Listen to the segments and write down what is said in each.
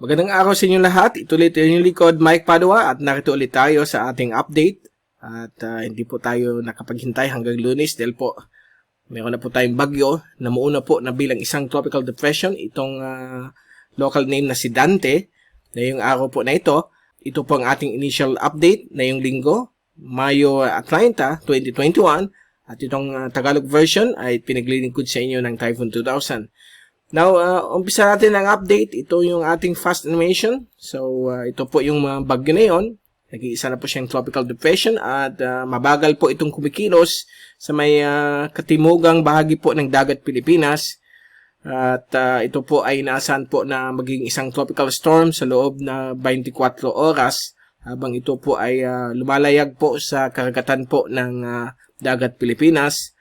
Magandang araw sa inyo lahat. Ito ulit yung likod, Mike Padua, at narito ulit tayo sa ating update. At hindi po tayo nakapaghintay hanggang Lunes dahil po meron na po tayong bagyo na muuna po na bilang isang tropical depression. Itong local name na si Dante na yung araw po na ito. Ito po ang ating initial update na yung linggo, Mayo 30, 2021. At itong Tagalog version ay pinaglilingkod sa inyo ng Typhoon 2000. Now, umpisa natin ang update. Ito yung ating fast animation. So, ito po yung bagyo na yun. Nag-iisa na po siyang tropical depression at mabagal po itong kumikilos sa may katimugang bahagi po ng dagat Pilipinas. At ito po ay inaasahan po na maging isang tropical storm sa loob na 24 oras habang ito po ay lumalayag po sa karagatan po ng dagat Pilipinas.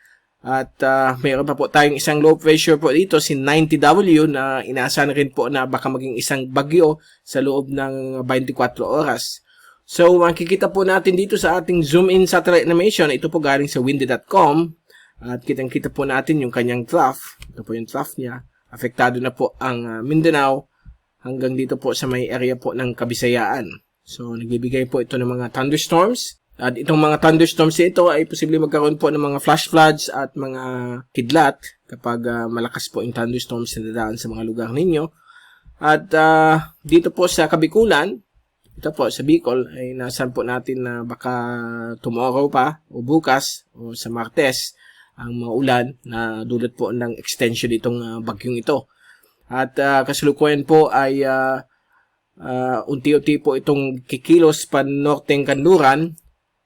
At mayroon pa po tayong isang low pressure po dito, si 90W, na inaasahan rin po na baka maging isang bagyo sa loob ng 24 oras. So, makikita po natin dito sa ating zoom-in satellite animation. Ito po galing sa windy.com. At kitang-kita po natin yung kanyang trough. Ito po yung trough niya. Apektado na po ang Mindanao hanggang dito po sa may area po ng Kabisayaan. So, nagbibigay po ito ng mga thunderstorms. At itong mga thunderstorms ito ay posibleng magkaroon po ng mga flash floods at mga kidlat kapag malakas po yung thunderstorms na dadaan sa mga lugar ninyo. At dito po sa Kabikulan, ito po sa Bicol, ay nasan po natin na baka tomorrow pa o bukas o sa Martes ang mga ulan na dulot po ng extension itong bagyong ito. At kasalukuyan po ay unti-unti po itong kikilos pan-norteng kanluran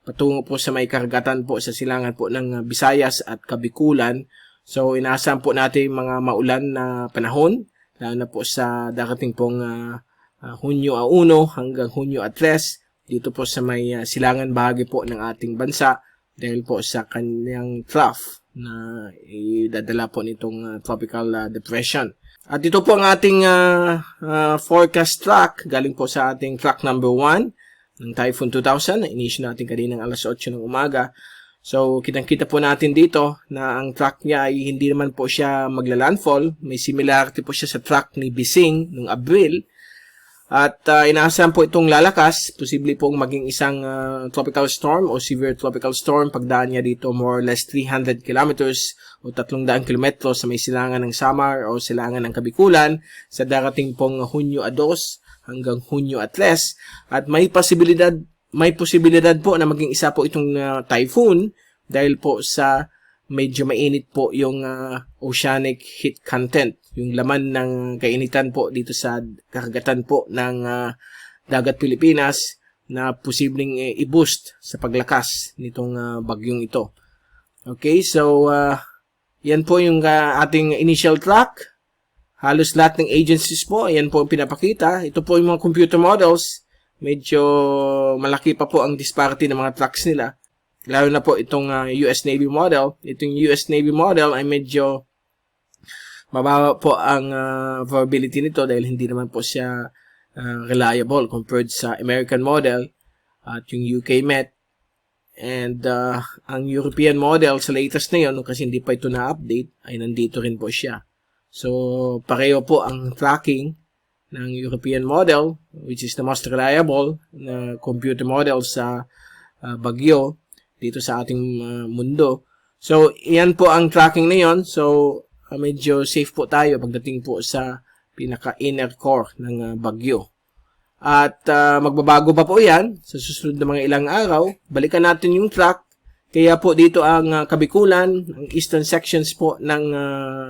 patungo po sa may karagatan po sa silangan po ng Visayas at Kabikulan. So, inaasahan po natin mga maulan na panahon, lalo na po sa darating pong Hunyo 1 hanggang Hunyo 3, dito po sa may silangan bahagi po ng ating bansa dahil po sa kanyang trough na idadala po nitong tropical depression. At ito po ang ating forecast track, galing po sa ating track number 1, ng Typhoon 2000, na-inition natin kaninang alas 8 ng umaga. So, kitang-kita po natin dito na ang track niya ay hindi naman po siya magla-landfall. May similarity po siya sa track ni Bising noong Abril. At inaasahan po itong lalakas, posible pong maging isang tropical storm o severe tropical storm. Pagdaan niya dito more or less 300 kilometers o 300 kilometro sa may silangan ng Samar o silangan ng Kabikulan sa darating pong Hunyo 2 hanggang Hunyo 3, at may posibilidad po na maging isa po itong typhoon dahil po sa medyo mainit po yung oceanic heat content, yung laman ng kainitan po dito sa karagatan po ng dagat Pilipinas na posibleng i-boost sa paglakas nitong bagyong ito. Okay, so yan po yung ating initial track. Halos lahat ng agencies po, ayan po ang pinapakita. Ito po yung mga computer models. Medyo malaki pa po ang disparity ng mga tracks nila. Lalo na po itong US Navy model. Itong US Navy model ay medyo mababa po ang variability nito dahil hindi naman po siya reliable compared sa American model at yung UK Met. And ang European model sa latest na yun, kasi hindi pa ito na-update, ay nandito rin po siya. So, pareho po ang tracking ng European model, which is the most reliable na computer model sa bagyo dito sa ating mundo. So, iyan po ang tracking na yon. So, medyo safe po tayo pagdating po sa pinaka-inner core ng bagyo. At magbabago pa po yan sa susunod na mga ilang araw. Balikan natin yung track. Kaya po dito ang Kabikulan, ang eastern sections po ng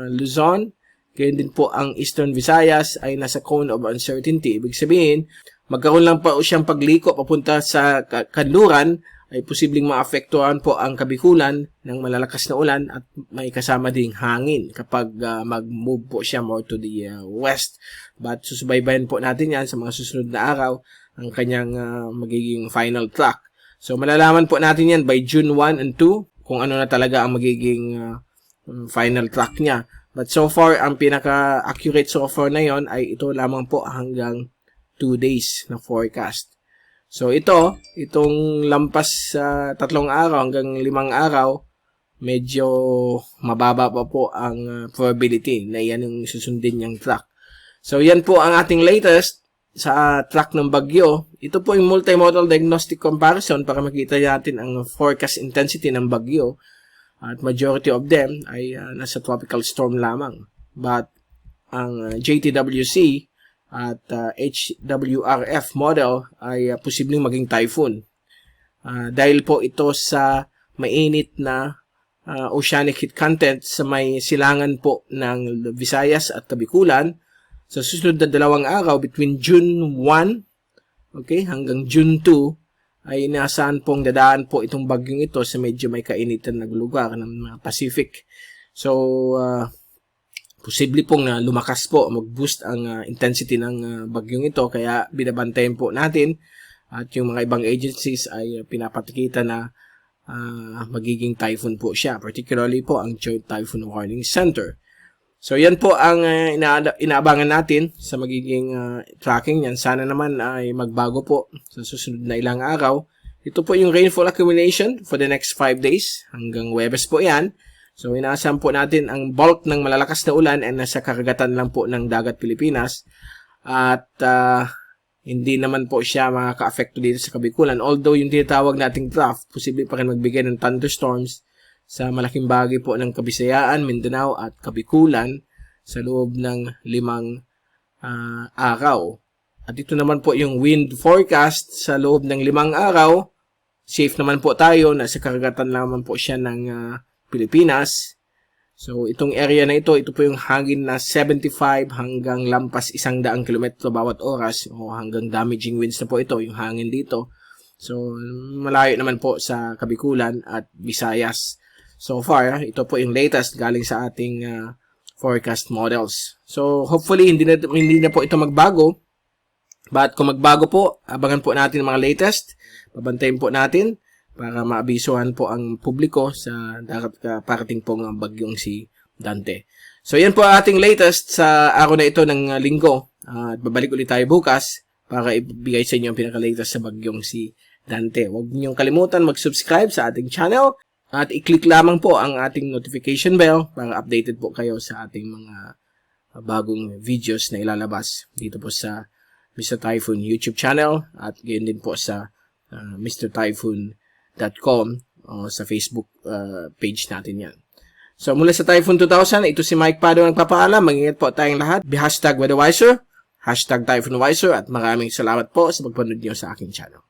Luzon, kaya din po ang Eastern Visayas ay nasa cone of uncertainty. Ibig sabihin, magkaroon lang pa siyang pagliko papunta sa kanluran ay posibleng maapektuhan po ang Kabikulan ng malalakas na ulan at may kasama ding hangin kapag mag-move po siya more to the west. But susubaybayan po natin yan sa mga susunod na araw ang kanyang magiging final track. So malalaman po natin yan by June 1 and 2 kung ano na talaga ang magiging final track niya. But so far, ang pinaka-accurate so far na yon ay ito lamang po hanggang 2 days na forecast. So itong lampas sa 3 araw hanggang 5 araw, medyo mababa pa po ang probability na yan yung susundin niyang track. So yan po ang ating latest sa track ng bagyo. Ito po yung multimodal diagnostic comparison para makita natin ang forecast intensity ng bagyo. At majority of them ay nasa tropical storm lamang. But ang JTWC at HWRF model ay posibleng maging typhoon. Dahil po ito sa mainit na oceanic heat content sa may silangan po ng Visayas at Kabikulan. Sa susunod na 2 araw, between June 1 hanggang June 2, ay inaasahan pong dadaan po itong bagyong ito sa medyo may kainitan na lugar ng Pacific. So, posible pong lumakas po, mag-boost ang intensity ng bagyong ito. Kaya binabantayan po natin at yung mga ibang agencies ay pinapatikita na magiging typhoon po siya. Particularly po ang Joint Typhoon Warning Center. So, yan po ang inaabangan natin sa magiging tracking yan. Sana naman ay magbago po sa susunod na ilang araw. Ito po yung rainfall accumulation for the next 5 days. Hanggang Huwebes po yan. So, inaasahan po natin ang bulk ng malalakas na ulan ay nasa karagatan lang po ng dagat Pilipinas. At hindi naman po siya makaka-affecto dito sa Kabikulan. Although yung tinatawag nating trough, posible pa rin magbigay ng thunderstorms sa malaking bahagi po ng Kabisayaan, Mindanao at Kabikulan sa loob ng 5 araw. At ito naman po yung wind forecast sa loob ng 5 araw. Safe naman po tayo, nasa karagatan naman po siya ng Pilipinas. So itong area na ito po yung hangin na 75 hanggang lampas 100 km bawat oras o hanggang damaging winds na po ito, yung hangin dito. So malayo naman po sa Kabikulan at Visayas. So far, ito po yung latest galing sa ating forecast models. So, hopefully, hindi na po ito magbago. But kung magbago po, abangan po natin ang mga latest. Pabantayin po natin para maabisuhan po ang publiko sa parating pong bagyong si Dante. So, yan po ang ating latest sa araw na ito ng linggo. At babalik ulit tayo bukas para ibigay sa inyo ang pinaka-latest sa bagyong si Dante. Huwag niyong kalimutan mag-subscribe sa ating channel. At i-click lamang po ang ating notification bell para updated po kayo sa ating mga bagong videos na ilalabas dito po sa Mr. Typhoon YouTube channel at gayon din po sa mrtyphoon.com o sa Facebook page natin yan. So mula sa Typhoon 2000, ito si Mike Pado nagpapaalam. Mag-ingat po tayong lahat. #WeatherWiser, #TyphoonWiser at maraming salamat po sa pagpanood niyo sa aking channel.